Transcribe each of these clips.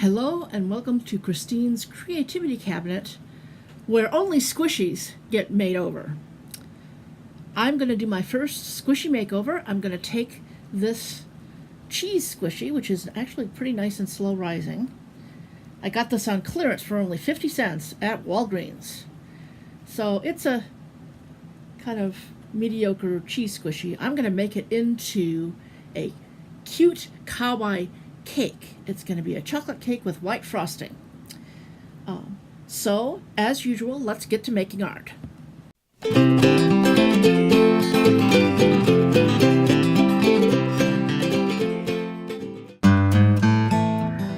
Hello and welcome to Christine's Creativity Cabinet, where only squishies get made over. I'm going to do my first squishy makeover. I'm going to take this cheese squishy, which is actually pretty nice and slow rising. I got this on clearance for only 50 cents at Walgreens. So it's a kind of mediocre cheese squishy. I'm going to make it into a cute kawaii cake. It's going to be a chocolate cake with white frosting. So, as usual, let's get to making art.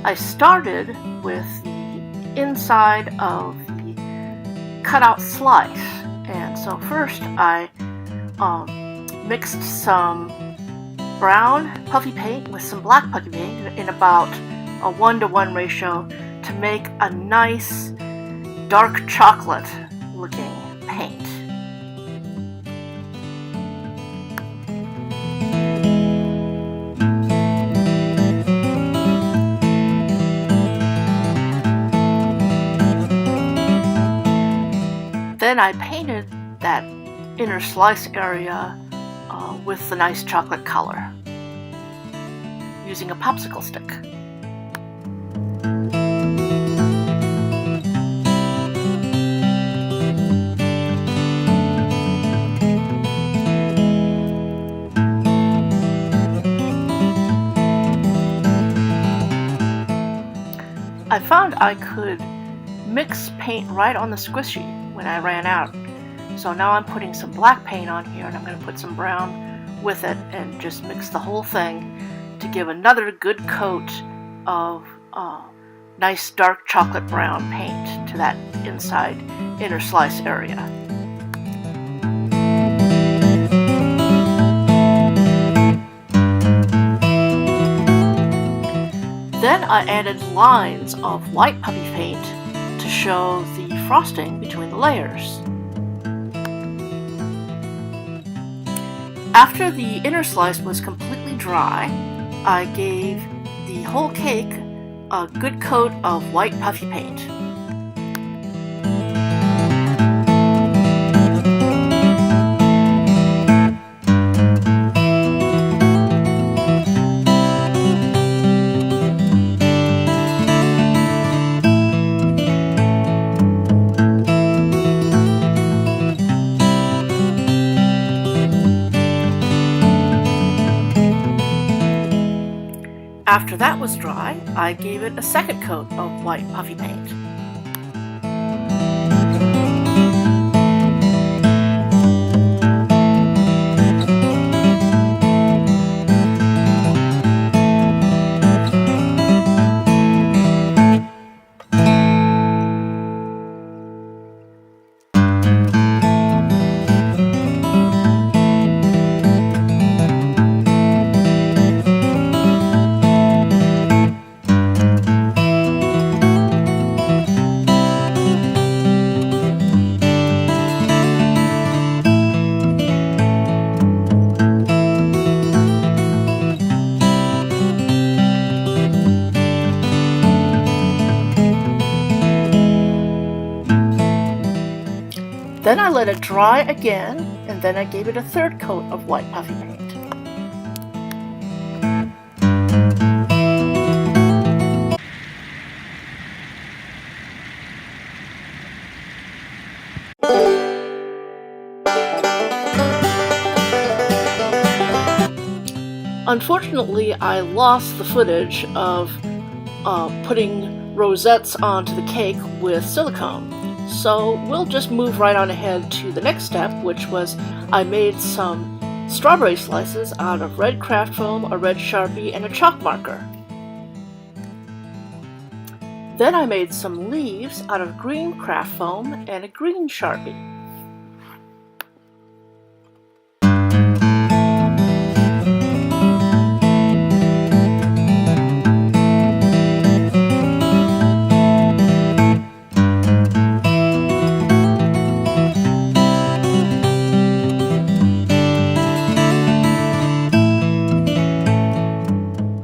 I started with the inside of the cutout slice, and so first I mixed some brown puffy paint with some black puffy paint in about a 1-to-1 ratio to make a nice dark chocolate looking paint. Then I painted that inner slice area with the nice chocolate color using a popsicle stick. I found I could mix paint right on the squishy when I ran out. So now I'm putting some black paint on here, and I'm going to put some brown with it and just mix the whole thing to give another good coat of nice dark chocolate brown paint to that inside inner slice area. Then I added lines of white puffy paint to show the frosting between the layers. After the inner slice was completely dry, I gave the whole cake a good coat of white puffy paint. After that was dry, I gave it a second coat of white puffy paint. Then I let it dry again, and then I gave it a third coat of white puffy paint. Unfortunately, I lost the footage of putting rosettes onto the cake with silicone. So we'll just move right on ahead to the next step, which was I made some strawberry slices out of red craft foam, a red Sharpie, and a chalk marker. Then I made some leaves out of green craft foam and a green Sharpie.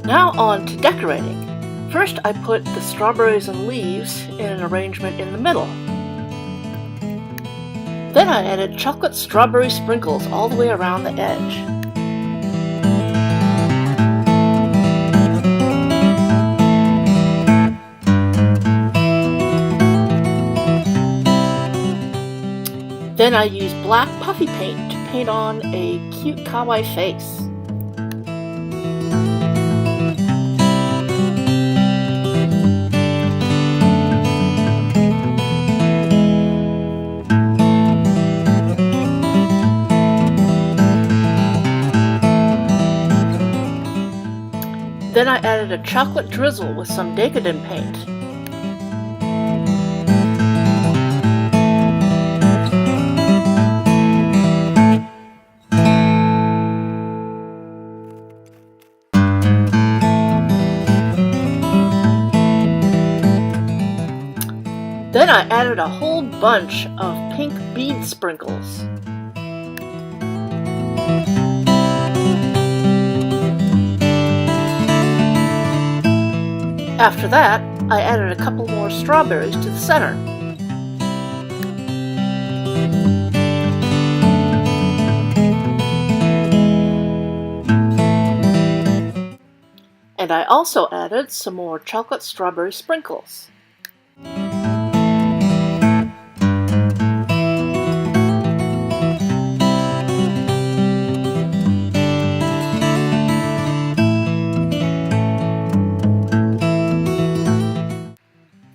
Now on to decorating. First I put the strawberries and leaves in an arrangement in the middle. Then I added chocolate strawberry sprinkles all the way around the edge. Then I used black puffy paint to paint on a cute kawaii face. Then I added a chocolate drizzle with some decadent paint. Then I added a whole bunch of pink bead sprinkles. After that, I added a couple more strawberries to the center. And I also added some more chocolate strawberry sprinkles.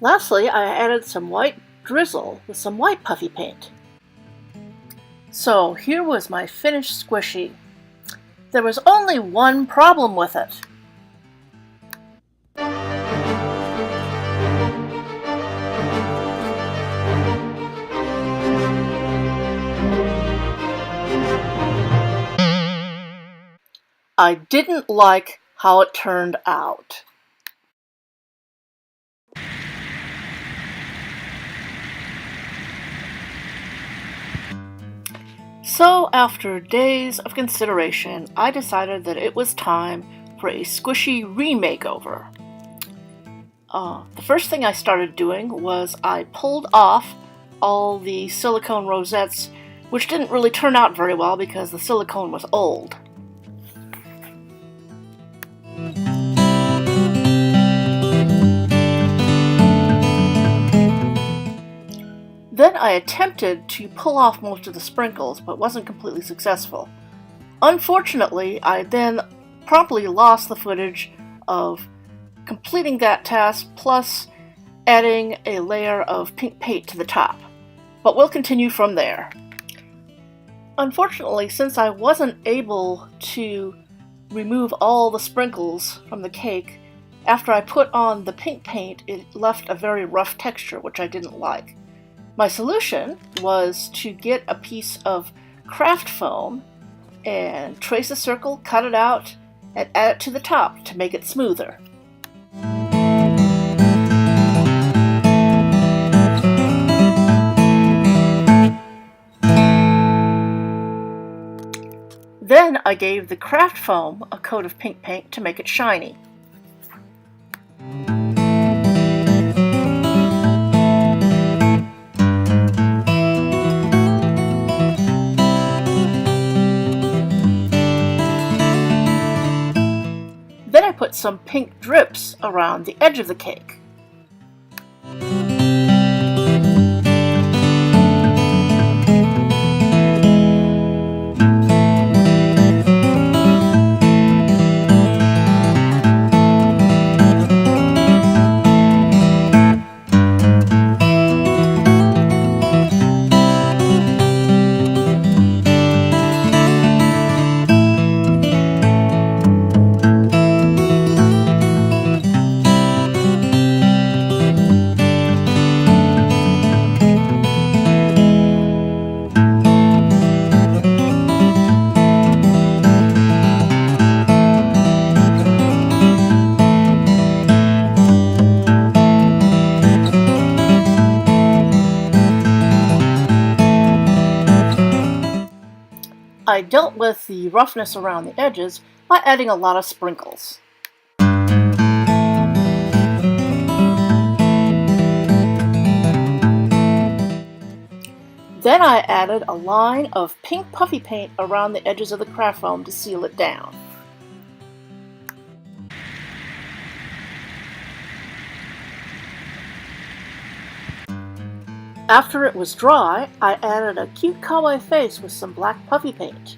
Lastly, I added some white drizzle with some white puffy paint. So here was my finished squishy. There was only one problem with it. I didn't like how it turned out. So after days of consideration, I decided that it was time for a squishy remakeover. The first thing I started doing was I pulled off all the silicone rosettes, which didn't really turn out very well because the silicone was old. Then I attempted to pull off most of the sprinkles, but wasn't completely successful. Unfortunately, I then promptly lost the footage of completing that task, plus adding a layer of pink paint to the top. But we'll continue from there. Unfortunately, since I wasn't able to remove all the sprinkles from the cake, after I put on the pink paint, it left a very rough texture, which I didn't like. My solution was to get a piece of craft foam and trace a circle, cut it out, and add it to the top to make it smoother. Then I gave the craft foam a coat of pink paint to make it shiny. Then I put some pink drips around the edge of the cake. I dealt with the roughness around the edges by adding a lot of sprinkles. Then I added a line of pink puffy paint around the edges of the craft foam to seal it down. After it was dry, I added a cute kawaii face with some black puffy paint.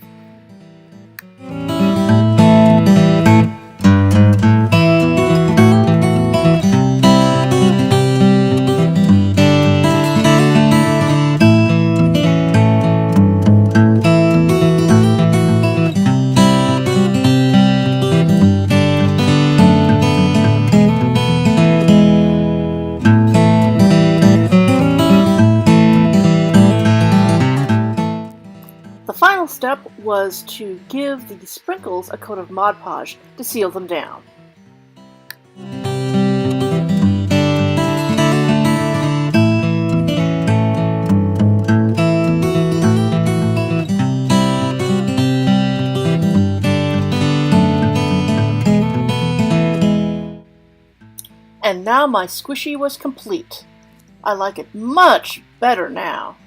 The final step was to give the sprinkles a coat of Mod Podge to seal them down. And now my squishy was complete. I like it much better now.